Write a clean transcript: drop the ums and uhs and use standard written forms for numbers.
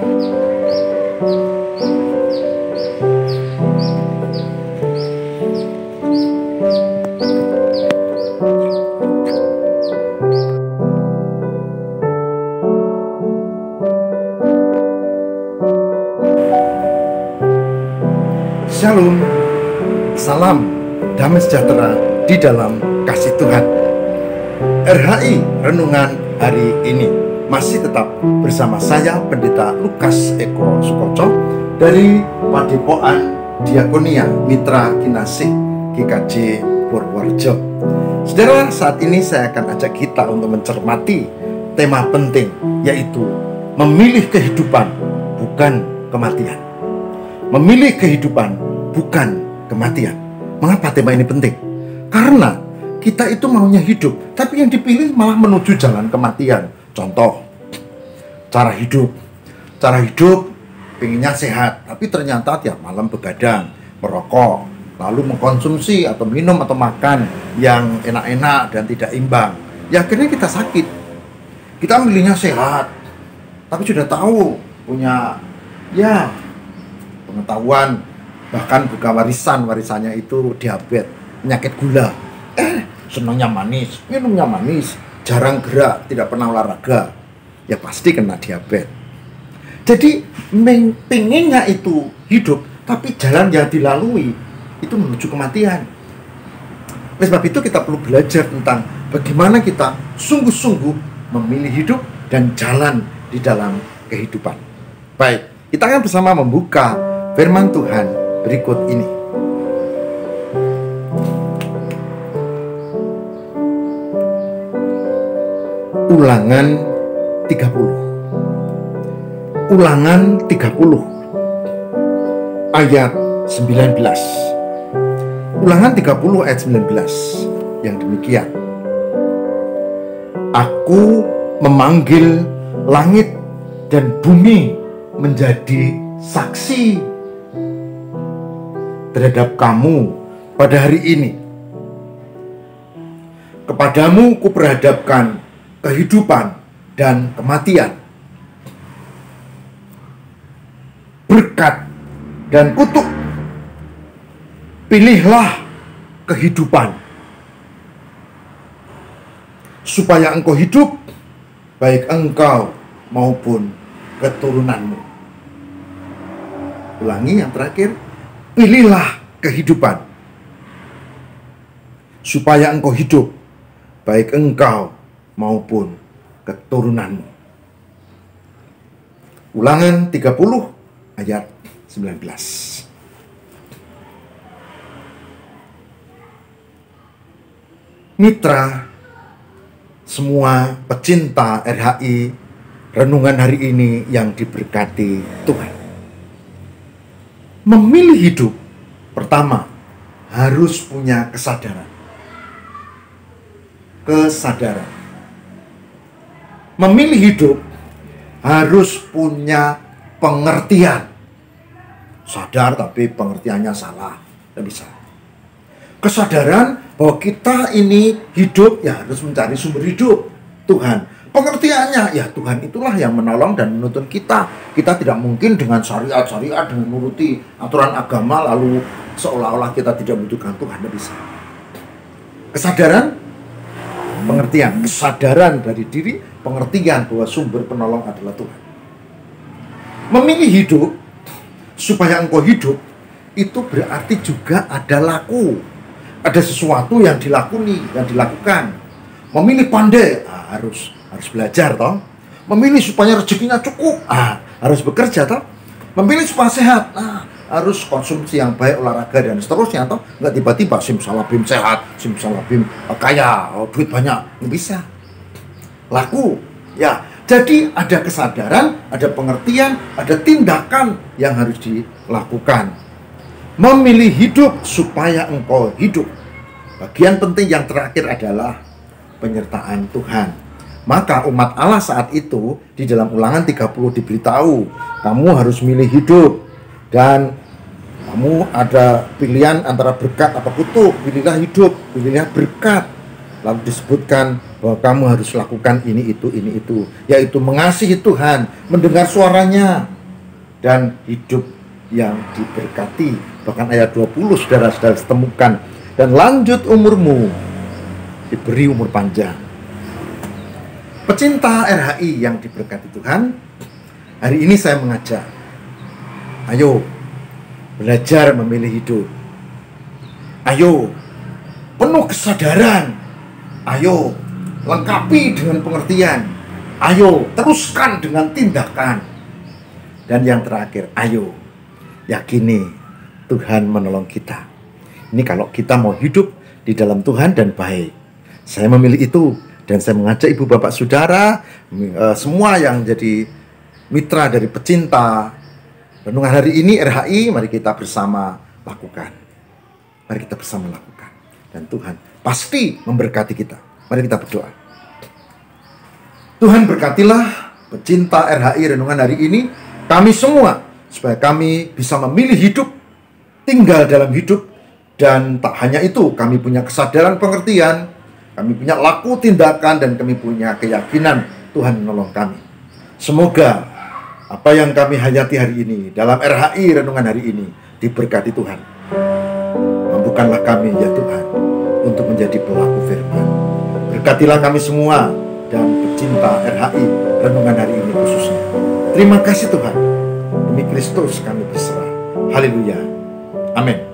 Shalom, salam damai sejahtera di dalam kasih Tuhan. RHI Renungan hari ini masih tetap bersama saya, Pendeta Lukas Eko Sukoco dari Padepokan Diakonia Mitra Kinasih GKJ Purworejo. Saudara, saat ini saya akan ajak kita untuk mencermati tema penting, yaitu memilih kehidupan bukan kematian. Memilih kehidupan bukan kematian. Mengapa tema ini penting? Karena kita itu maunya hidup, tapi yang dipilih malah menuju jalan kematian. Contoh, cara hidup pengennya sehat, tapi ternyata tiap malam begadang, merokok, lalu mengkonsumsi atau minum atau makan yang enak-enak dan tidak imbang. Ya akhirnya kita sakit. Kita milihnya sehat, tapi sudah tahu punya pengetahuan, bahkan buka warisannya itu diabetes, penyakit gula. Senangnya manis, minumnya manis, jarang gerak, tidak pernah olahraga, ya pasti kena diabetes. Jadi pengennya itu hidup, tapi jalan yang dilalui itu menuju kematian. Oleh sebab itu kita perlu belajar tentang bagaimana kita sungguh-sungguh memilih hidup dan jalan di dalam kehidupan. Baik, kita akan bersama membuka firman Tuhan berikut ini. Ulangan 30. Ulangan 30 ayat 19. Ulangan 30 ayat 19 yang demikian. Aku memanggil langit dan bumi menjadi saksi terhadap kamu pada hari ini. Kepadamu kuperhadapkan kehidupan dan kematian, berkat dan kutuk. Pilihlah kehidupan, supaya engkau hidup, baik engkau maupun keturunanmu. Ulangi yang terakhir. Pilihlah kehidupan, supaya engkau hidup, baik engkau maupun keturunanmu. Ulangan 30 ayat 19. Mitra semua pecinta RHI Renungan hari ini yang diberkati Tuhan. Memilih hidup, pertama, harus punya kesadaran. Memilih hidup harus punya pengertian. Sadar tapi pengertiannya salah, tidak bisa. Kesadaran bahwa kita ini hidup, ya harus mencari sumber hidup, Tuhan. Pengertiannya, ya Tuhan itulah yang menolong dan menuntun kita. Kita tidak mungkin dengan syariat, dengan menuruti aturan agama, lalu seolah-olah kita tidak membutuhkan Tuhan, tidak bisa. Kesadaran, pengertian. Kesadaran dari diri, pengertian bahwa sumber penolong adalah Tuhan. Memilih hidup, supaya engkau hidup, itu berarti juga ada laku. Ada sesuatu yang dilakukan. Memilih pandai, harus belajar toh. Memilih supaya rezekinya cukup, harus bekerja toh. Memilih supaya sehat, harus konsumsi yang baik, olahraga dan seterusnya toh. Nggak tiba-tiba simsalabim sehat, simsalabim kaya, duit banyak, nggak bisa. Laku, ya. Jadi ada kesadaran, ada pengertian, ada tindakan yang harus dilakukan. Memilih hidup supaya engkau hidup. Bagian penting yang terakhir adalah penyertaan Tuhan. Maka umat Allah saat itu di dalam Ulangan 30 diberitahu, kamu harus milih hidup dan kamu ada pilihan antara berkat atau kutuk. Pilihlah hidup, pilihlah berkat. Lalu disebutkan bahwa kamu harus lakukan ini itu, yaitu mengasihi Tuhan, mendengar suaranya, dan hidup yang diberkati. Bahkan ayat 20 saudara-saudara temukan, dan lanjut umurmu, diberi umur panjang. Pecinta RHI yang diberkati Tuhan, hari ini saya mengajak, ayo belajar memilih hidup. Ayo penuh kesadaran. Ayo lengkapi dengan pengertian. Ayo teruskan dengan tindakan. Dan yang terakhir, ayo yakini Tuhan menolong kita. Ini kalau kita mau hidup di dalam Tuhan dan baik. Saya memilih itu, dan saya mengajak ibu bapak saudara, semua yang jadi mitra dari pecinta renungan hari ini RHI, mari kita bersama lakukan. Mari kita bersama lakukan. Dan Tuhan pasti memberkati kita. Mari kita berdoa. Tuhan berkatilah pecinta RHI renungan hari ini, kami semua, supaya kami bisa memilih hidup, tinggal dalam hidup. Dan tak hanya itu, kami punya kesadaran pengertian, kami punya laku tindakan, dan kami punya keyakinan Tuhan menolong kami. Semoga apa yang kami hayati hari ini dalam RHI renungan hari ini diberkati Tuhan. Mampukanlah kami ya Tuhan untuk menjadi pelaku firman. Berkatilah kami semua dan pecinta RHI renungan hari ini khususnya. Terima kasih Tuhan. Demi Kristus kami berserah. Haleluya. Amin.